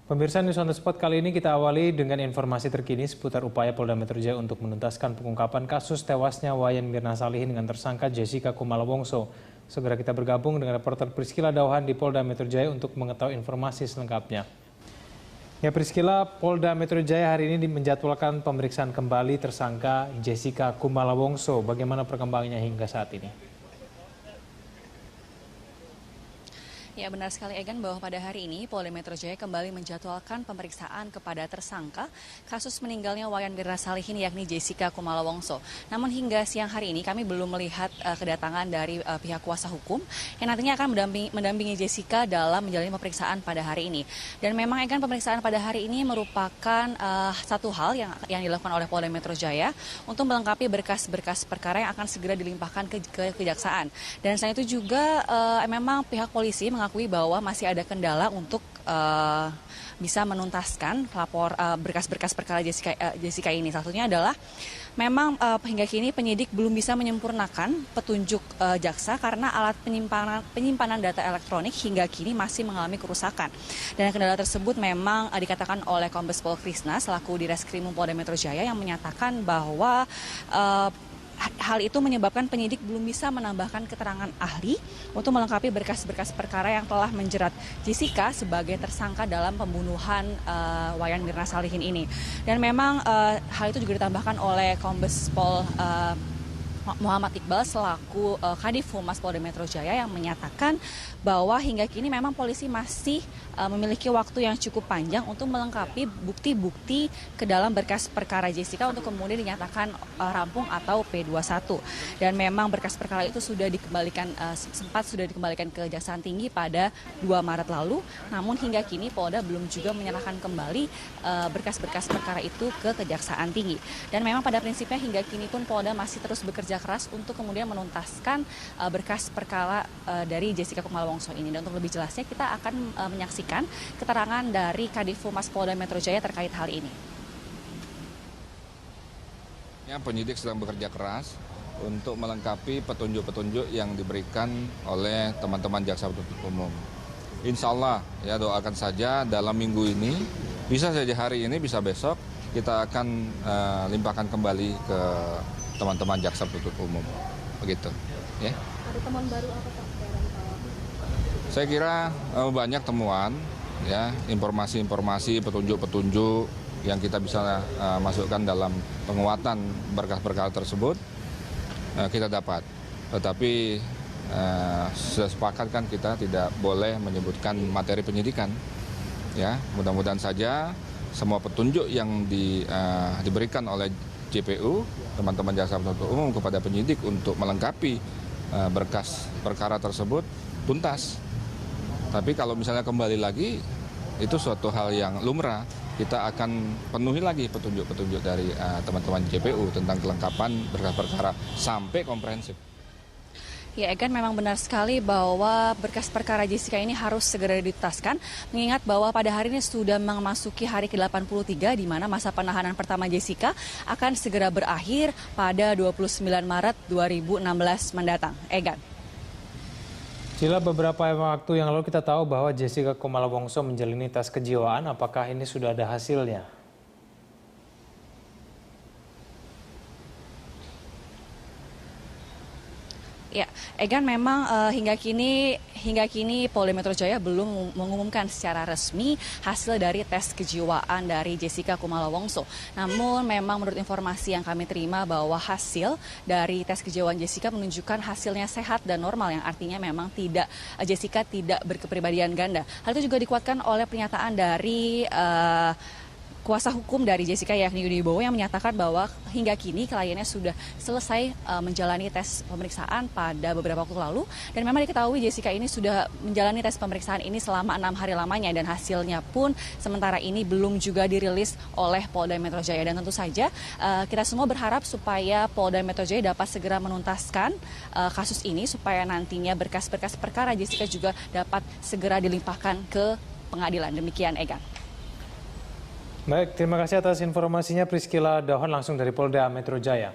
Pemirsa News on the Spot kali ini kita awali dengan informasi terkini seputar upaya Polda Metro Jaya untuk menuntaskan pengungkapan kasus tewasnya Wayan Mirna Salihin dengan tersangka Jessica Kumala Wongso. Segera kita bergabung dengan reporter Priscila Dauhan di Polda Metro Jaya untuk mengetahui informasi selengkapnya. Ya Priscila, Polda Metro Jaya hari ini menjadwalkan pemeriksaan kembali tersangka Jessica Kumala Wongso. Bagaimana perkembangannya hingga saat ini? Ya benar sekali Egan bahwa pada hari ini Polda Metro Jaya kembali menjadwalkan pemeriksaan kepada tersangka kasus meninggalnya Wayan Mirna Salihin yakni Jessica Kumala Wongso. Namun hingga siang hari ini kami belum melihat kedatangan dari pihak kuasa hukum yang nantinya akan mendampingi Jessica dalam menjalani pemeriksaan pada hari ini. Dan memang Egan pemeriksaan pada hari ini merupakan satu hal yang dilakukan oleh Polda Metro Jaya untuk melengkapi berkas-berkas perkara yang akan segera dilimpahkan ke kejaksaan. Dan selain itu juga memang pihak polisi mengakui bahwa masih ada kendala untuk bisa menuntaskan berkas-berkas perkara Jessica ini. Satunya adalah memang hingga kini penyidik belum bisa menyempurnakan petunjuk jaksa karena alat penyimpanan data elektronik hingga kini masih mengalami kerusakan. Dan kendala tersebut memang dikatakan oleh Kombes Pol Krisna selaku Direskrim Polda Metro Jaya yang menyatakan bahwa hal itu menyebabkan penyidik belum bisa menambahkan keterangan ahli untuk melengkapi berkas-berkas perkara yang telah menjerat Jessica sebagai tersangka dalam pembunuhan Wayan Mirna Salihin ini. Dan memang hal itu juga ditambahkan oleh Kombes Pol Muhammad Iqbal selaku Kadif Humas Polda Metro Jaya yang menyatakan bahwa hingga kini memang polisi masih memiliki waktu yang cukup panjang untuk melengkapi bukti-bukti ke dalam berkas perkara Jessica untuk kemudian dinyatakan rampung atau P21. Dan memang berkas perkara itu sudah dikembalikan ke Kejaksaan Tinggi pada 2 Maret lalu. Namun hingga kini Polda belum juga menyerahkan kembali berkas-berkas perkara itu ke Kejaksaan Tinggi. Dan memang pada prinsipnya hingga kini pun Polda masih terus bekerja keras untuk kemudian menuntaskan berkas perkara dari Jessica Kumala Wongso ini. Dan untuk lebih jelasnya kita akan menyaksikan keterangan dari Kadif Humas Polda Metro Jaya terkait hal ini. Penyidik sedang bekerja keras untuk melengkapi petunjuk-petunjuk yang diberikan oleh teman-teman jaksa penuntut umum. Insya Allah ya doakan saja dalam minggu ini, bisa saja hari ini, bisa besok kita akan limpahkan kembali ke teman-teman jaksa penuntut umum, begitu. Ya. Ada temuan baru apa Pak? Saya kira banyak temuan, ya, informasi-informasi, petunjuk-petunjuk yang kita bisa masukkan dalam penguatan berkas-berkas tersebut kita dapat. Tetapi sudah sepakat kan kita tidak boleh menyebutkan materi penyidikan. Ya, mudah-mudahan saja semua petunjuk yang diberikan oleh JPU, teman-teman jaksa penuntut umum kepada penyidik untuk melengkapi berkas perkara tersebut tuntas. Tapi kalau misalnya kembali lagi, itu suatu hal yang lumrah. Kita akan penuhi lagi petunjuk-petunjuk dari teman-teman JPU tentang kelengkapan berkas perkara sampai komprehensif. Ya Egan, memang benar sekali bahwa berkas perkara Jessica ini harus segera dituntaskan, mengingat bahwa pada hari ini sudah memasuki hari ke-83 di mana masa penahanan pertama Jessica akan segera berakhir pada 29 Maret 2016 mendatang. Egan. Cila, beberapa waktu yang lalu kita tahu bahwa Jessica Kumala Wongso menjalani tes kejiwaan. Apakah ini sudah ada hasilnya? Ya, Egan, memang hingga kini Polda Metro Jaya belum mengumumkan secara resmi hasil dari tes kejiwaan dari Jessica Kumala Wongso. Namun memang menurut informasi yang kami terima bahwa hasil dari tes kejiwaan Jessica menunjukkan hasilnya sehat dan normal, yang artinya memang Jessica tidak berkepribadian ganda. Hal itu juga dikuatkan oleh pernyataan dari kuasa hukum dari Jessica yakni Yudi Wibowo yang menyatakan bahwa hingga kini kliennya sudah selesai menjalani tes pemeriksaan pada beberapa waktu lalu, dan memang diketahui Jessica ini sudah menjalani tes pemeriksaan ini selama 6 hari lamanya, dan hasilnya pun sementara ini belum juga dirilis oleh Polda Metro Jaya. Dan tentu saja kita semua berharap supaya Polda Metro Jaya dapat segera menuntaskan kasus ini supaya nantinya berkas-berkas perkara Jessica juga dapat segera dilimpahkan ke pengadilan. Demikian Egan. Baik, terima kasih atas informasinya Priscila Dauhan langsung dari Polda Metro Jaya.